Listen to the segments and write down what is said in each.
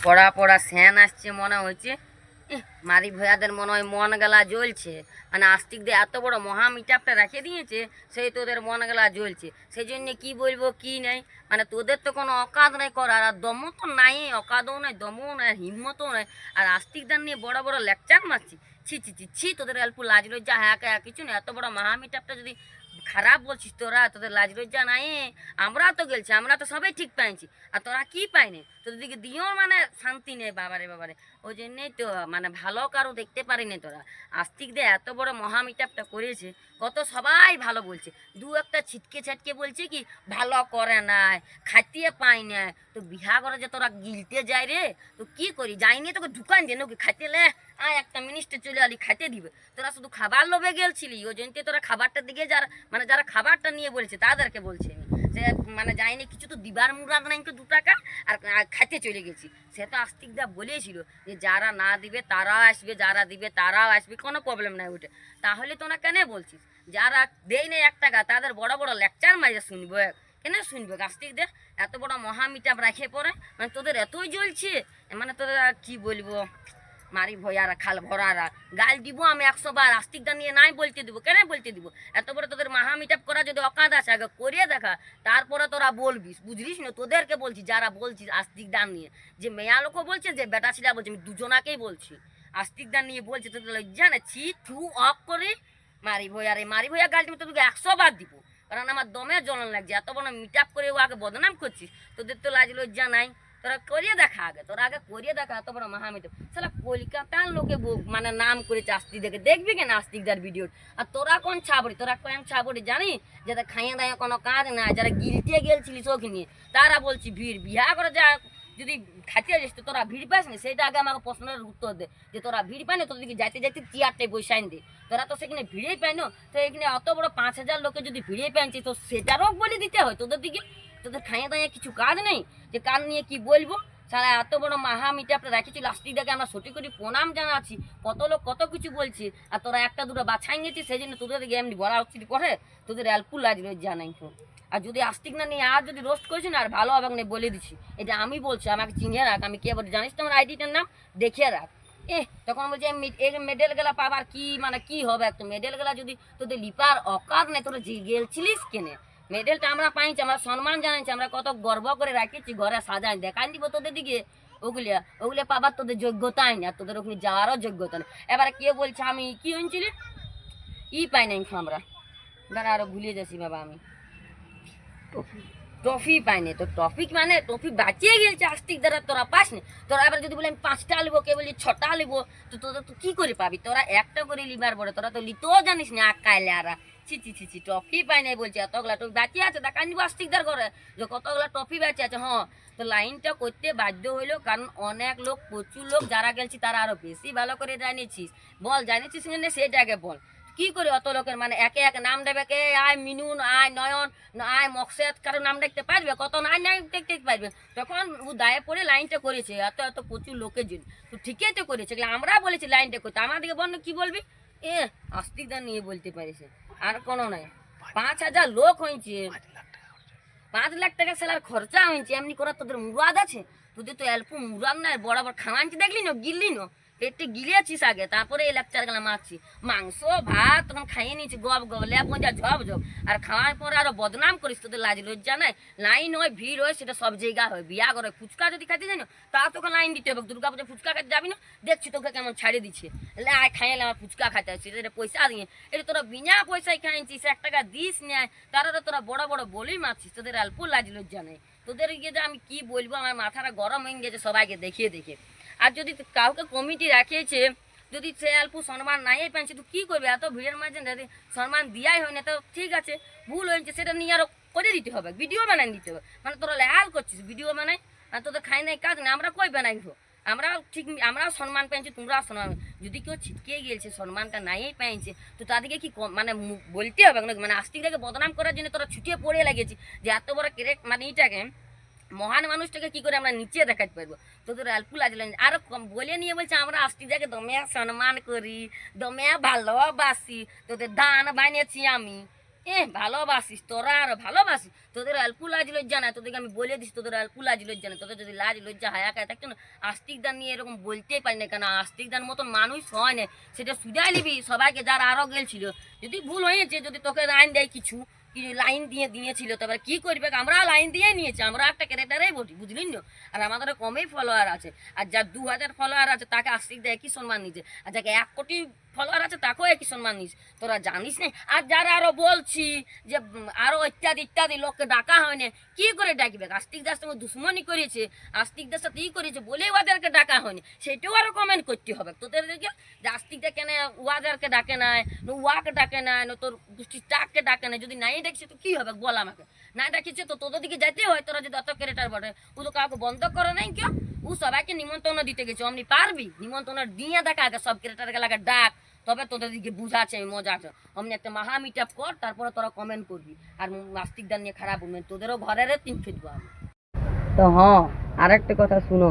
পড়া পড়া স্যান আসছে মনে হচ্ছে। মারি ভয়াদের মনে হয় মন গেলা জ্বলছে, মানে আস্তিক দিয়ে এত বড় মহা মিটাপটা রেখে দিয়েছে, সেই তোদের মন গেলা জ্বলছে। সেই জন্য কি বলবো কি নেই, মানে তোদের তো কোনো অকাদ নাই করার, আর দমও তো নাই, অকাদও নাই, দমও নাই, হিম্মতও নাই, আর আস্তিকদার নিয়ে বড় বড় লেকচার মারছি। ছি ছি ছি ছি, তোদের অল্প লাজ লজ্জা হ্যাঁ কিছু না, এত বড় মহা মিটাপটা যদি খারাপ বলছিস তোরা, তোদের লাজ লজ্জা নাই। আমরা তো গেলছি, আমরা তো সবাই ঠিক পাইছি, আর তোরা কি পাইনি, তোদের দিকে দিয়েও মানে শান্তি নেই। বাবারে বাবারে, ওই জন্যেই তো মানে ভালো কারো দেখতে পারিনি তোরা। আস্তিক দিয়ে এত বড় মহা মিটাপটা করেছে, কত সবাই ভালো বলছে, দু একটা ছিটকে ছাটকে বলছে কি ভালো করে নাই, খাইতে পাই না। তো বিহা করে যে তোরা গিলতে যায় রে, তো কি করি যাইনি তোকে ঢুকান যে নাকি খাইতে লে, একটা মিনিস্টার চলে আলি খাইতে দিবে। তোরা শুধু খাবার লোভে গেলছিলি, ওই জন্য তোরা খাবারটার দিকে যারা মানে যারা খাবারটা নিয়ে বলছে তাদেরকে বলছে আমি যে মানে যাইনি কিছু তো দিবার মুরাদ নাই, তো 2 টাকা আর খাইতে চলে গেছি। সে তো আস্তিকদা বলেছিল যে যারা না দিবে তারাও আসবে, যারা দিবে তারাও আসবে, কোনো প্রবলেম নাই ওটা। তাহলে তোরা কেন বলছিস যারা দেয় নেই 1 টাকা তাদের বড় বড় লেকচার মাইরে শুনবো? কেন শুনবে আস্তিকদের এত বড় মহা মিটাপ রাখে পরে, মানে তোদের এতই জ্বলছে, মানে তোদের আর কি বলবো। মারি ভয়ারা খাল ভরারা গাল দিব আমি 100 বার, আস্তিকদা নিয়ে নাই বলতে দিব, কেন বলতে দিব? এত বড় তোদের মাহা মিটাপ করা যদি অকাদ আছে আগে করিয়ে দেখা, তারপরে তোরা বলবিস, বুঝলিস না? তোদেরকে বলছি যারা বলছিস আস্তিকদার নিয়ে, যে মেয়া লোকও বলছে যে বেটা ছিলা বলছে, আমি দুজনাকেই বলছি আস্তিকদার নিয়ে বলছে, তোদের লজ্জা না? ছি থু অফ করে মারি ভয়ারে, মারি ভয়া গাল তুমি তোদেরকে 100 বার দিব, কারণ আমার দমে জ্বলন লাগছে। এত বড় মিটাপ করে ও আগে বদনাম করছিস, তোদের তো লাজ লজ্জা নাই। তোরা করিয়ে দেখা আগে, তোরা আগে করিয়ে দেখা এত বড় মহামিট। সালা কলকাতার লোকে মানে নাম করেছে আস্তিক দেখে, দেখবি কেন আস্তিকদার ভিডিও? আর তোরা কোন ছাবড়ি, তোরা কোন ছাবড়ি জানি, যাদের খাইয়ে দাইয়ে কোনো কাজ নাই, যারা গিলতে গেলছিলি চোখ নিয়ে, তারা বলছি ভিড় বিহা করে যা যদি খাইতে যাস তো তোরা ভিড় পাস না, সেটা আগে আমাকে প্রশ্নের উত্তর দে, যে তোরা ভিড় পাই না, তোদের দিকে যাইতে যাইতে চেয়ারটাই বসাইন দে। তোরা তো সেখানে ভিড়েই পাই না, তো এখানে অত বড় 5,000 লোকে যদি ভিড়ে পাইছি, তো সেটারও বলে দিতে হয় তোদের দিকে? তোদের খাইয়ে দাইয়ে কিছু কাজ নেই যে কাজ নিয়ে কি বলবো? সারা এত বড় মাহা মিটাপটা রেখেছি, লাস্টিকটাকে আমরা সঠিক করে প্রণাম জানাচ্ছি, কত লোক কত কিছু বলছি, আর তোরা একটা দুটো বাছাই নিয়েছিস, সেই জন্য তোদের দিকে এমনি বলা উচিত করে, তোদের অল্প লাজ লজ্জা নাই। আর যদি আস্তিক না নিয়ে আর যদি রোস্ট করেছি না, আর ভালো হবে না বলে দিচ্ছি, এটা আমি বলছি, আমাকে চিনিয়ে রাখ, আমি কে বলি জানিস তো আমার আইডিটার নাম, দেখিয়ে রাখ। তখন বলছে মেডেল গেলা পাবার কি মানে কি হবে? একটা মেডেল গেলা যদি তোদের লিপার অকার নেই, তোরা যে গেলছিলিস কেনে? মেডেলটা আমরা পাইছি, আমরা সম্মান জানাইছি, আমরা কত গর্ব করে রাখিছি, ঘরে সাজাই দেখাই দিব তোদের দিকে। ওগুলিয়া ওগুলো পাবার তোদের যোগ্যতাই না, তোদের ওখানে যাওয়ারও যোগ্যতা নেই। এবারে কে বলছে আমি কি হয়েছিলি পাই নাই আমরা, দাঁড়া আরো ভুলিয়ে যাচ্ছি বাবা, আমি ট্রফি পাইনি। তো টপিক মানে ট্রফি বাঁচিয়ে গেছে আস্তিক দ্বারা, তোরা পাস নি। তোরা এবার যদি বলে আমি 5টা লিবো, কে বলি 6টা লিবো, তো তোদের তো কি করে পাবি? তোরা একটা করে লিবার পরে তোরা তো লিতেও জানিস না আকাইলে আর ছি ছি ছি ছি, ট্রফি পাই নাই বলছে, এতগুলা ট্রফি বাঁচিয়ে আছে, দেখা নিবো আস্তিকদার করে যে কতগুলা ট্রফি বাঁচিয়ে আছে। হ্যাঁ, তো লাইনটা করতে বাধ্য হইলো, কারণ অনেক লোক, প্রচুর লোক যারা গেলছি তারা আরো বেশি ভালো করে জানিয়েছিস। বল জানিয়েছিস কিনা সেটাকে বল, কি করে অত লোকের মানে একে একে নাম দেবে, কে আয় মিনুন, আয় নয়ন, আয় মকসেদ, কারো নাম দেখতে পারবে? কত নাই নাই দেখতে পারবে? তখন ও দায়ে পড়ে লাইনটা করেছে এত এত প্রচুর লোকের জন্য, তো ঠিকই তো করেছে। আমরা বলেছি লাইনটা করতে, আমাদেরকে বল কি বলবি? আস্তিকদার নিয়ে বলতে পারিস, আর কোনো নাই। 5,000 লোক হয়েছে, 5 লাখ টাকা সেলার খরচা হয়েছে, এমনি করে তোদের মুরাদ আছে? তোদের তো অল্প মুরাদ নাই, বরাবর খাওয়ানছি দেখলি না, গিললি না, পেটে গিলিয়েছিস আগে, তারপরে এই লেকচার গেলা মারছি। মাংস ভাত তখন খাইয়ে নিয়েছি গব গব, ল্যাব মজা ঝপ ঝপ, আর খাওয়ার পরে আরো বদনাম করিস, তোদের লাজ লজ্জা নাই? লাইন হয় ভিড় হয়, সেটা সব জায়গা হয়, বিয়া করে ফুচকা যদি খাইতে জানো তা তোকে লাইন দিতে হবে। দুর্গা পুজো ফুচকা খাইতে যাবি না, দেখছি তোকে কেমন ছাড়িয়ে দিচ্ছে, খাইলে আমার ফুচকা খাইতে আসছি, এটা পয়সা দিয়ে, এটা তোরা বিনা পয়সায় খাইছিস, 1 টাকা দিস নেয়, তারা তোরা বড় বড় বলেই মারছিস, তোদের অল্প লাজ লজ্জা নেই? তোদের গিয়ে যে আমি কি বলবো, আমার মাথাটা গরম হয়ে গেছে সবাইকে দেখিয়ে দেখে। আর যদি কাউকে কমিটি রাখিয়েছে, যদি সে অল্প সম্মান নাই পেয়েছে, তো কী করবে? এত ভিড়ের মাঝে যদি সম্মান দিয়াই হয় না, তো ঠিক আছে, ভুল হয়েছে, সেটা নিয়ে আরও করে দিতে হবে, ভিডিও বানাই দিতে হবে। মানে তোরা লেহাল করছিস ভিডিও বানাই, আর তোদের খাই নাই কাজ নেই, আমরা কই বানাইবো? আমরাও ঠিক, আমরাও সম্মান পেয়েছি, তোমরাও সম্মান। যদি কেউ ছিটকে গিয়েছে, সম্মানটা নাই পেয়েছে, তো তাদেরকে কি মানে বলতে হবে? মানে আস্তিকটাকে বদনাম করার জন্য তোরা ছুটিয়ে পড়ে লাগেছি, যে এত বড় মানে এটাকে মহান মানুষটাকে কি করে আমরা নিচে দেখাতে পারবো? তোদের অল্প লাগলো আরো বলে নিয়ে বলছে আমরা আস্তিকটাকে দমে সম্মান করি, দমে ভালোবাসি, তোদের দান বানিয়েছি আমি। ভালোবাসিস তোরা, আর ভালোবাসিস, তোদের অল্প লাজ লজ্জা নাই, তোদেরকে আমি বলে দিস তোদের অল্প লাজ লজ্জা নাই। তোদের যদি লাজ লজ্জা হায়াকায় থাকতো না, আস্তিক দান নিয়ে এরকম বলতেই পারি না, কেন আস্তিক দান মতন মানুষ হয় না। সেটা সুজাই নিবি সবাইকে, যারা আরও গেলছিল। যদি ভুল হয়েছে, যদি তোকে লাইন দেয় কিছু কিছু লাইন দিয়ে দিয়েছিল, তারপরে কি করবে, আমরা লাইন দিয়ে নিয়েছি, আমরা একটা ক্যারেক্টারেই বটি, বুঝলি না। আর আমাদের কমেই ফলোয়ার আছে, আর যার 2000 ফলোয়ার আছে তাকে আস্তিক দেয় একই সম্মান নিচ্ছে, আর যাকে 1 কোটি ফলোয়ার আছে তাকেও একই সম্মান নিস, তোরা জানিস না। আর যারা আরো বলছি যে আরো ইত্যাদি ইত্যাদি লোককে ডাকা হয় না, কি করে ডাকবে? আস্তিক দাস সঙ্গে দুশ্মনী করেছে, আস্তিক দাস সাথে ই করেছে বলেই ওদেরকে ডাকা হয়নি, সেটাও আরো কমেন্ট করতে হবে তোদেরকে, যে আস্তিকটা কেন ওয়াদেরকে ডাকে নাই, ওয়াকে ডাকে নাই, তোর গোষ্ঠীর টাককে ডাকে নাই। যদি নাই ডাকছে তো কি হবে বল আমাকে? না ডাকিছে তো তোদের দিকে যাইতে হয়, তোরা যদি অত ক্যারেক্টার বটে। ও তো কাউকে বন্ধ করে নাই কেউ, ও সবাইকে নিমন্ত্রণ দিতে গেছে। অমনি পারবি নিমন্ত্রণ দিয়ে দেখা আগে সব ক্যারেক্টারকে লাগে ডাক, তবে তোদের দিকে বুঝাচ্ছে আমি মজা আছে। অমনি একটা মাহা মিট আপ কর, তারপরে তোরা কমেন্ট করবি। আর আস্তিক দান নিয়ে খারাপ বলবেন, তোদেরও ঘরের 3 ফেটবো আমি। তো হ্যাঁ, আরেকটা কথা শুনো,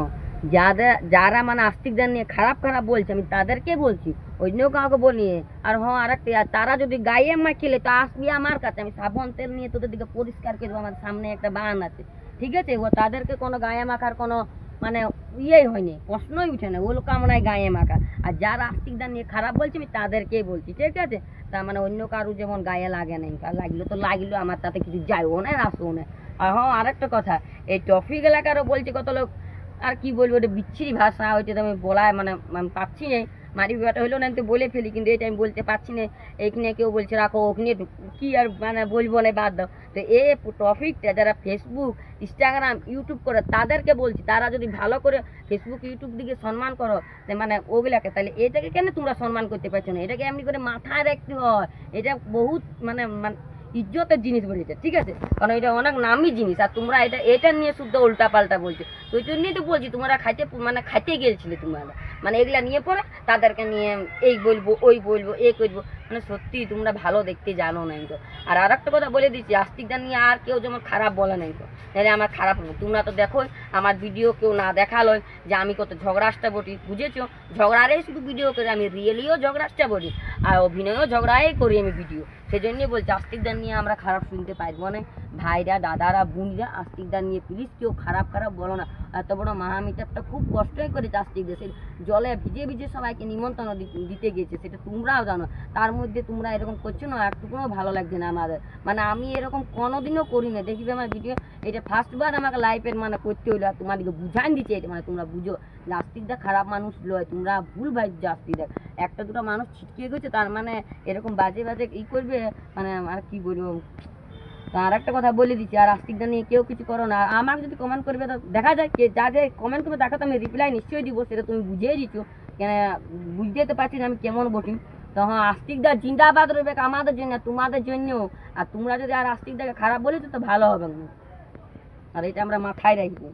যারা মানে আস্তিক দান নিয়ে খারাপ খারাপ বলছে, আমি তাদেরকে বলছি, অন্য কাউকে বলি। আর হ্যাঁ আরেকটা, তারা যদি গায়ে মাখিলে তো আসবি আমার কাছে, আমি সাবন তেল নিয়ে তোদের দিকে পরিষ্কার করে দেবো। আমার সামনে একটা বান আছে, ঠিক আছে? ও তাদেরকে কোনো গায়ে মাখার কোনো মানে ইয়েই হয়নি, প্রশ্নই উঠে না, ওগুলো কামনায় গায়ে মাখা। আর যারা আস্তিক দান নিয়ে খারাপ বলছে আমি তাদেরকেই বলছি, ঠিক আছে? তার মানে অন্য কারো যেমন গায়ে লাগে নাই, লাগলো তো লাগলো, আমার তাতে কিছু যায়ও না আসবো না। আর হ্যাঁ আরেকটা কথা, এই টপিক এলাকারও বলছে কত লোক, আর কি বলবো, ওটা বিচ্ছিরি ভাষা হয়েছে, তো আমি বলায় মানে আমি পাচ্ছি না। মারি ব্যাটা হইলো না তো বলে ফেলি, কিন্তু এটা আমি বলতে পারছি না। এইখানে কেউ বলছে রাখো, ওখানে কি আর মানে বলবো না, বাদ দাও। তো এই টপিকটা যারা ফেসবুক, ইনস্টাগ্রাম, ইউটিউব করে তাদেরকে বলছি, তারা যদি ভালো করে ফেসবুক ইউটিউব দিকে সম্মান করো, মানে ওগুলাকে, তাহলে এটাকে কেন তোমরা সম্মান করতে পারছো না? এটাকে এমনি করে মাথায় রাখতে হয়। এটা বহুত মানে ইজ্জতের জিনিস বলেছে, ঠিক আছে? কারণ এটা অনেক নামি জিনিস, আর তোমরা এটা নিয়ে শুদ্ধ উল্টা পাল্টা বলছো। তো ওই জন্যই তো বলছি, তোমরা খাইতে গিয়েছিলে, তোমরা মানে এগুলা নিয়ে পড়ে তাদেরকে নিয়ে এই বলবো ওই বলবো এ করবো, মানে সত্যি তোমরা ভালো দেখতে জানো নাই তো। আর একটা কথা বলে দিচ্ছি, আস্তিকটা নিয়ে আর কেউ যেমন খারাপ বলে নাই তো, তাহলে আমার খারাপ হবো। তোমরা তো দেখোই আমার ভিডিও, কেউ না দেখালোই যে আমি কত ঝগড়াসটা বটি, বুঝেছো? ঝগড়ারে শুধু ভিডিও করে, আমি রিয়েলিও ঝগড়াসটা বলি, আর অভিনয়ও ঝগড়াই করি আমি ভিডিও। সেই জন্যই বলছি আস্তিকদার নিয়ে আমরা খারাপ শুনতে পারবো না। ভাইরা, দাদারা, বোনরা, আস্তিকদার নিয়ে প্লিজ কেউ খারাপ খারাপ বলো না। এত বড় মহামিটারটা খুব কষ্টই করেছে আস্তিকদের, সেই জলে ভিজে ভিজে সবাইকে নিমন্ত্রণ দিতে গিয়েছে, সেটা তোমরাও জানো। তার মধ্যে তোমরা এরকম করছো না, একটুকুও ভালো লাগছে না আমাদের। মানে আমি এরকম কোনোদিনও করি না, দেখবে আমার ভিডিও, এটা ফার্স্টবার আমাকে লাইফের মানে করতে হইলো। আর তোমাদেরকে বুঝান দিচ্ছে, এটা মানে তোমরা বুঝো যে আস্তিকদা খারাপ মানুষ লয়, তোমরা ভুল ভাবছো আস্তিকদা। একটা দুটো মানুষ ছিটকে গেছে, তার মানে এরকম বাজে বাজে ই করবে, মানে আর কি বলবো। তো আর একটা কথা বলে দিচ্ছি, আর আস্তিকদা নিয়ে কেউ কিছু করো না। আমাকে যদি কমেন্ট করবে তো দেখা যায়, কে যা যে কমেন্ট করবে তাকে তো আমি রিপ্লাই নিশ্চয়ই দিব, সেটা তুমি বুঝিয়ে দিচ্ছ। কেন বুঝতে তো পারছি না আমি কেমন বটি। তো হ্যাঁ, আস্তিকদা জিন্দাবাদ রইবে আমাদের জন্য, তোমাদের জন্য। আর তোমরা যদি আর আস্তিকদাকে খারাপ বলেছো তো ভালো হবে না, আর এটা আমরা মাথায় রাখবো।